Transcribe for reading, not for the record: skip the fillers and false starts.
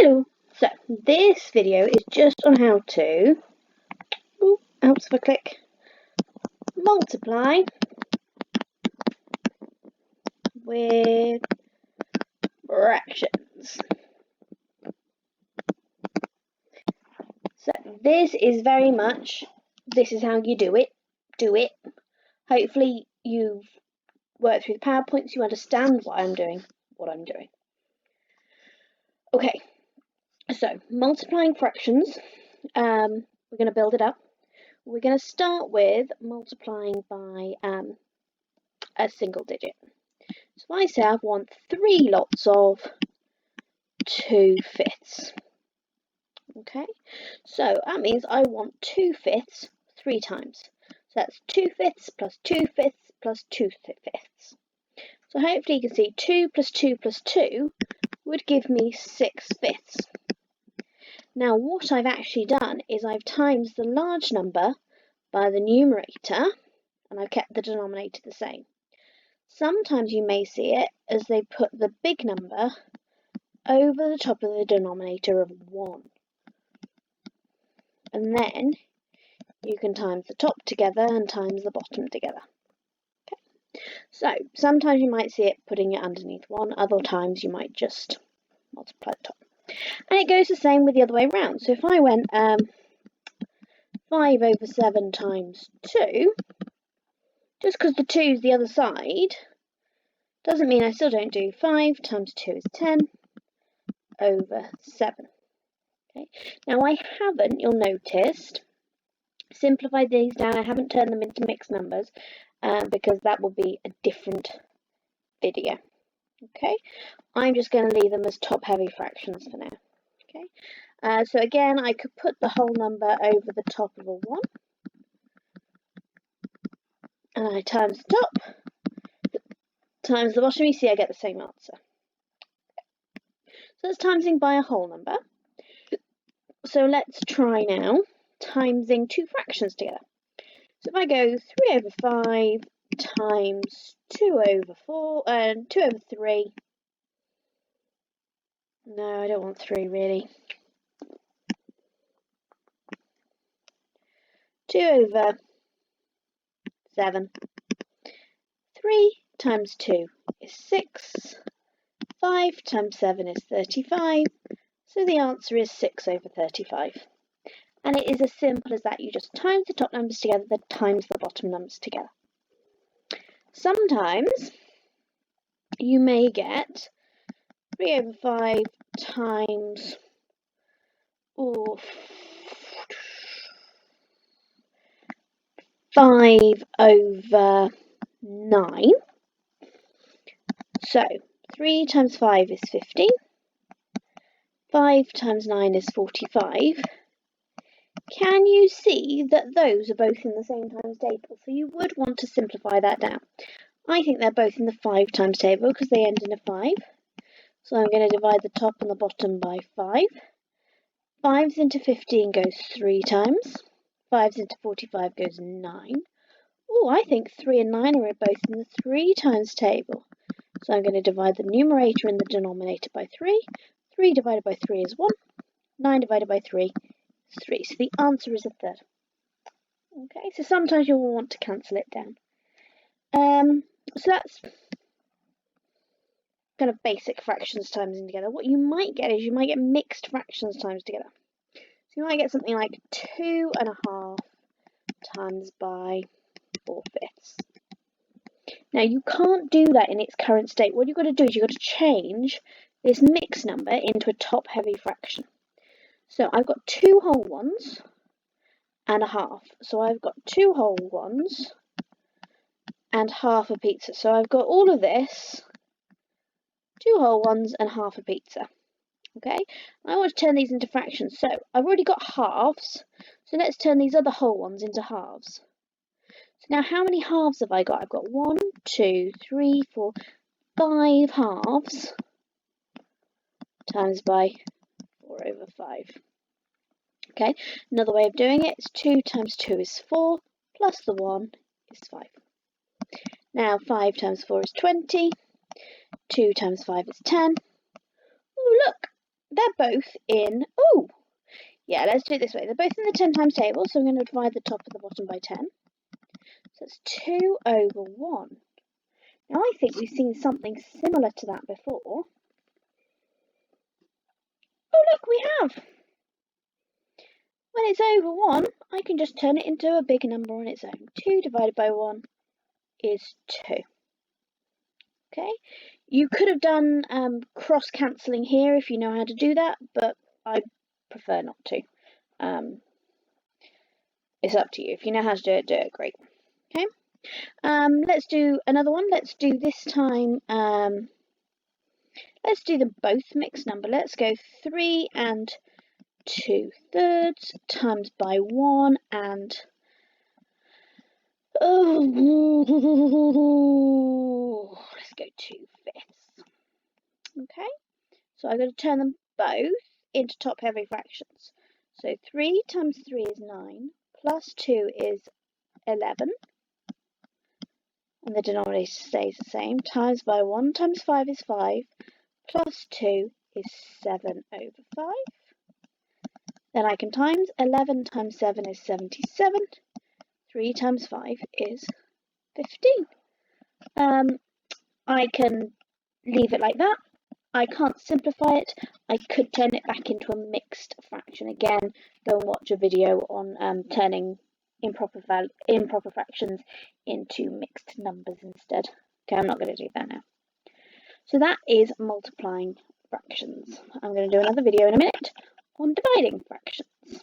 Hello! So, this video is just on how to, helps if I click, multiply with fractions. So, this is very much, this is how you do it. Hopefully you've worked through the PowerPoints, you understand why I'm doing what I'm doing. Okay, so multiplying fractions, we're going to build it up. We're going to start with multiplying by a single digit. So if I say I want 3 lots of 2/5. Okay, so that means I want 2/5 3 times. So that's 2/5 plus 2/5 plus 2/5. So hopefully you can see 2 plus 2 plus 2 would give me 6/5. Now what I've actually done is I've times the large number by the numerator and I've kept the denominator the same. Sometimes you may see it as they put the big number over the top of the denominator of 1. And then you can times the top together and times the bottom together. Okay. So sometimes you might see it putting it underneath 1, other times you might just multiply the top. And it goes the same with the other way around. So if I went 5/7 times 2, just because the 2 is the other side, doesn't mean I still don't do 5 times 2 is 10/7. Okay. Now I haven't, you'll notice, simplified these down. I haven't turned them into mixed numbers because that will be a different video. Okay, I'm just going to leave them as top heavy fractions for now. Okay, so again I could put the whole number over the top of a 1 and I times the top times the bottom. You see I get the same answer. So that's timesing by a whole number. So let's try now timesing 2 fractions together. So if I go 3/5 times 2/4 and 2/3. No, I don't want 3 really. 2/7. 3 times 2 is 6. 5 times 7 is 35. So the answer is 6/35. And it is as simple as that. You just times the top numbers together, then times the bottom numbers together. Sometimes you may get 3/5 times 5/9. So 3 times 5 is 15. 5 times 9 is 45. Can you see that those are both in the same times table? So you would want to simplify that down. I think they're both in the 5 times table because they end in a 5. So I'm going to divide the top and the bottom by 5. 5s into 15 goes 3 times. 5s into 45 goes 9. Oh, I think 3 and 9 are both in the 3 times table. So I'm going to divide the numerator and the denominator by 3. 3 divided by 3 is 1. 9 divided by 3 is 3. So the answer is a third. Okay, so sometimes you'll want to cancel it down. So that's kind of basic fractions timesing together. What you might get is you might get mixed fractions times together. So you might get something like 2.5 times by 4/5. Now you can't do that in its current state. What you've got to do is you've got to change this mixed number into a top heavy fraction. So I've got 2 whole ones and a half. So I've got 2 whole ones and half a pizza. So I've got all of this, 2 whole ones and half a pizza. Okay, I want to turn these into fractions. So I've already got halves. So let's turn these other whole ones into halves. So now how many halves have I got? I've got 1, 2, 3, 4, 5 halves times by 4/5. Okay, another way of doing it is 2 times 2 is 4, plus the 1 is 5. Now 5 times 4 is 20, 2 times 5 is 10. Oh look, they're both in, oh, yeah, let's do it this way. They're both in the 10 times table, so I'm going to divide the top and the bottom by 10. So it's 2 over 1. Now I think we've seen something similar to that before. Oh look, we have! When it's over 1, I can just turn it into a big number on its own. 2 divided by 1 is 2. Okay, you could have done cross-cancelling here if you know how to do that, but I prefer not to. It's up to you. If you know how to do it, great. Okay, let's do another one. Let's do this time, let's do them both mixed number. Let's go 3 and 2/3 times by 1 and let's go 2/5. Okay, so I'm going to turn them both into top-heavy fractions. So 3 times 3 is 9, plus 2 is 11, and the denominator stays the same, times by 1 times 5 is 5, plus 2 is 7 over 5. Then I can times 11 times 7 is 77, 3 times 5 is 15. I can leave it like that. I can't simplify it. I could turn it back into a mixed fraction. Again, go and watch a video on turning improper fractions into mixed numbers instead. Okay, I'm not going to do that now. So that is multiplying fractions. I'm going to do another video in a minute on dividing fractions.